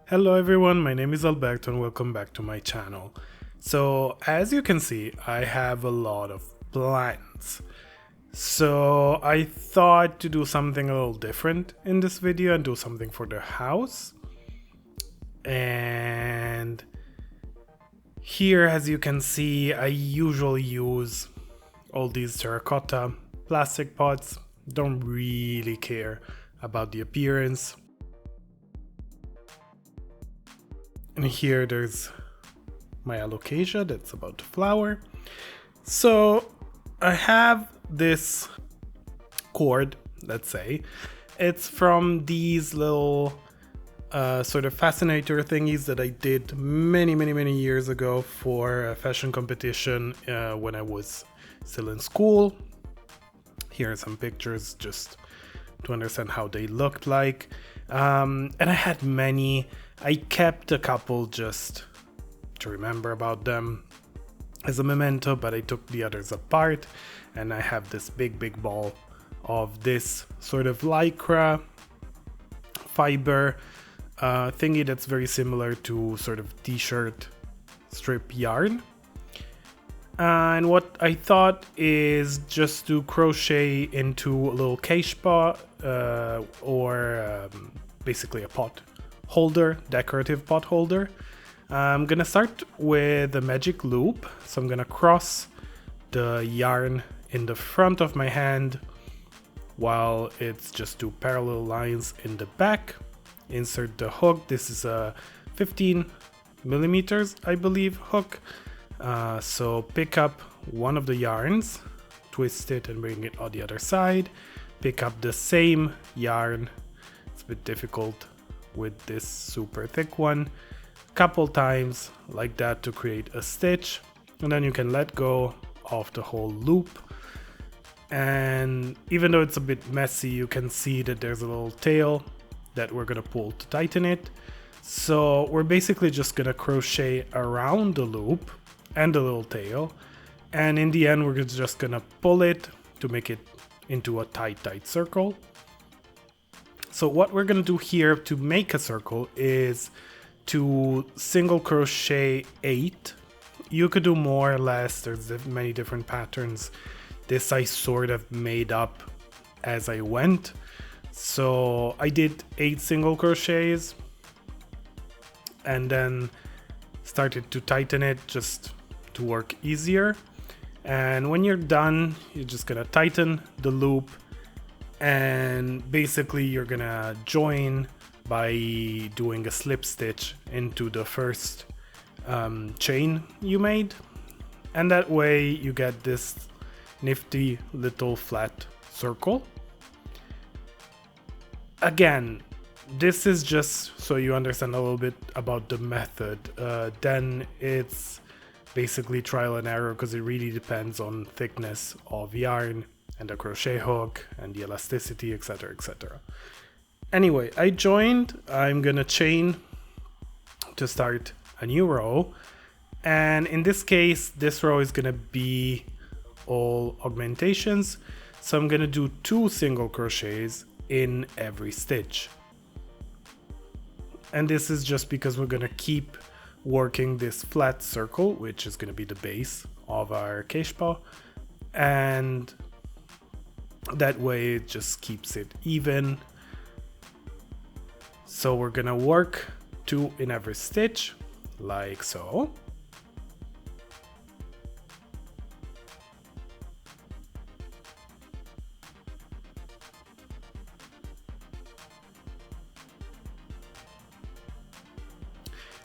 Hello everyone, my name is Alberto and welcome back to my channel. So as you can see, I have a lot of plants. So I thought to do something a little different in this video and do something for the house. And here, as you can see, I usually use all these terracotta plastic pots. Don't really care about the appearance. And here there's my alocasia that's about to flower. So I have this cord, let's say. It's from these little sort of fascinator thingies that I did many years ago for a fashion competition when I was still in school. Here are some pictures just to understand how they looked like. And I had many. I kept a couple just to remember about them as a memento, but I took the others apart, and I have this big ball of this sort of lycra fiber thingy that's very similar to sort of t-shirt strip yarn. And what I thought is just to crochet into a little cachepot or basically a pot holder, decorative pot holder. I'm gonna start with a magic loop. So I'm gonna cross the yarn in the front of my hand while it's just two parallel lines in the back. Insert the hook. This is a 15 millimeters, I believe, hook. So pick up one of the yarns, twist it and bring it on the other side. Pick up the same yarn. It's a bit difficult with this super thick one. Couple times like that to create a stitch, and then you can let go of the whole loop. And even though it's a bit messy, you can see that there's a little tail that we're gonna pull to tighten it. So we're basically just gonna crochet around the loop and the little tail, and in the end we're just gonna pull it to make it into a tight circle. So what we're gonna do here to make a circle is to single crochet 8. You could do more or less, there's many different patterns. This I sort of made up as I went. So I did 8 single crochets and then started to tighten it just to work easier. And when you're done, you're just gonna tighten the loop, and basically you're gonna join by doing a slip stitch into the first chain you made, and that way you get this nifty little flat circle. Again, this is just so you understand a little bit about the method. Then it's basically trial and error because it really depends on thickness of yarn and the crochet hook and the elasticity, etc. Anyway, I joined. I'm gonna chain to start a new row, and in this case this row is gonna be all augmentations, so I'm gonna do 2 single crochets in every stitch. And this is just because we're gonna keep working this flat circle, which is gonna be the base of our cachepot, and that way it just keeps it even. So we're gonna work 2 in every stitch, like so.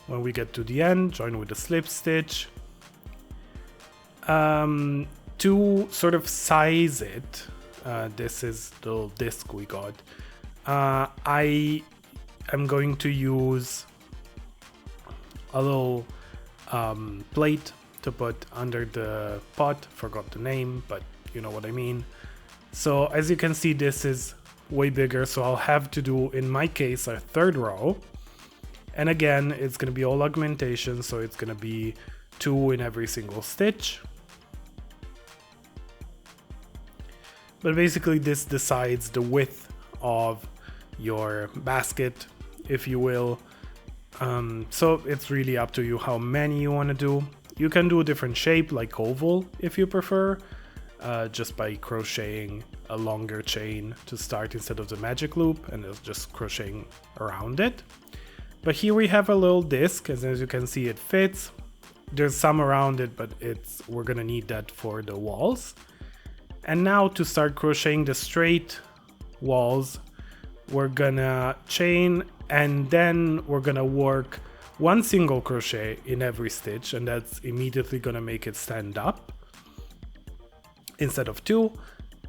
When we get to the end, join with a slip stitch. To sort of size it, this is the little disc we got. I am going to use a little plate to put under the pot. Forgot the name, but you know what I mean. So as you can see, this is way bigger, so I'll have to do, in my case, a 3rd row. And again, it's going to be all augmentation, so it's going to be 2 in every single stitch. But basically this decides the width of your basket, if you will. So it's really up to you how many you want to do. You can do a different shape like oval if you prefer, just by crocheting a longer chain to start instead of the magic loop, and it's just crocheting around it. But here we have a little disc, as you can see it fits. There's some around it, but we're gonna need that for the walls. And now to start crocheting the straight walls, we're gonna chain, and then we're gonna work one single crochet in every stitch, and that's immediately gonna make it stand up instead of two.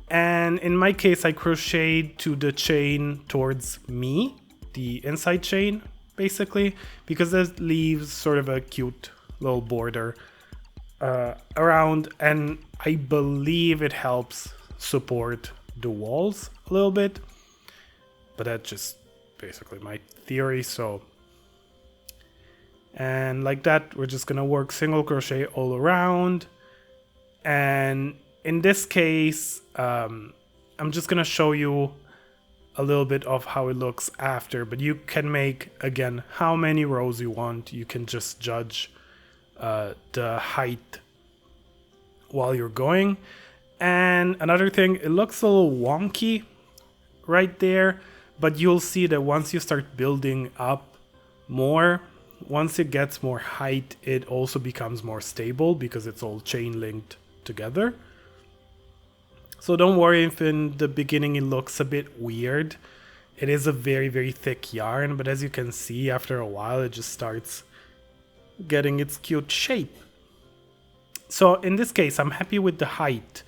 And in my case, I crocheted to the chain towards me, the inside chain, basically, because that leaves sort of a cute little border around, and I believe it helps support the walls a little bit, but that's just basically my theory. So, and like that, we're just gonna work single crochet all around. And in this case, I'm just gonna show you a little bit of how it looks after, but you can make, again, how many rows you want. You can just judge the height while you're going. And another thing, it looks a little wonky right there, but you'll see that once you start building up more, once it gets more height, it also becomes more stable because it's all chain linked together. So don't worry if in the beginning it looks a bit weird. It is a very, very thick yarn, but as you can see, after a while it just starts getting its cute shape. So in this case, I'm happy with the height.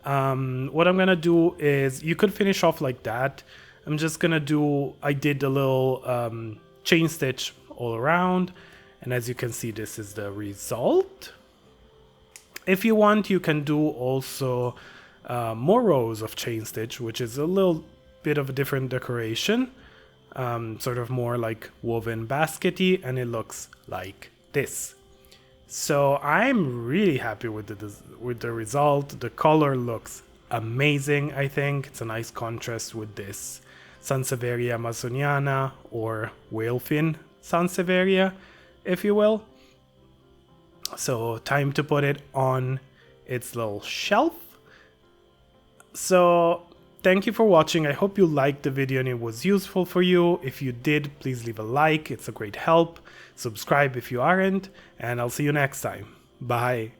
What I'm gonna do is, you could finish off like that. I'm just gonna do, I did a little chain stitch all around, and as you can see, this is the result. If you want, you can do also more rows of chain stitch, which is a little bit of a different decoration, sort of more like woven baskety, and it looks like this. So I'm really happy with the result. The color looks amazing. I think it's a nice contrast with this Sansevieria amazoniana, or whalefin sansevieria, if you will. So time to put it on its little shelf. So thank you for watching. I hope you liked the video and it was useful for you. If you did, please leave a like. It's a great help. Subscribe if you aren't, and I'll see you next time. Bye.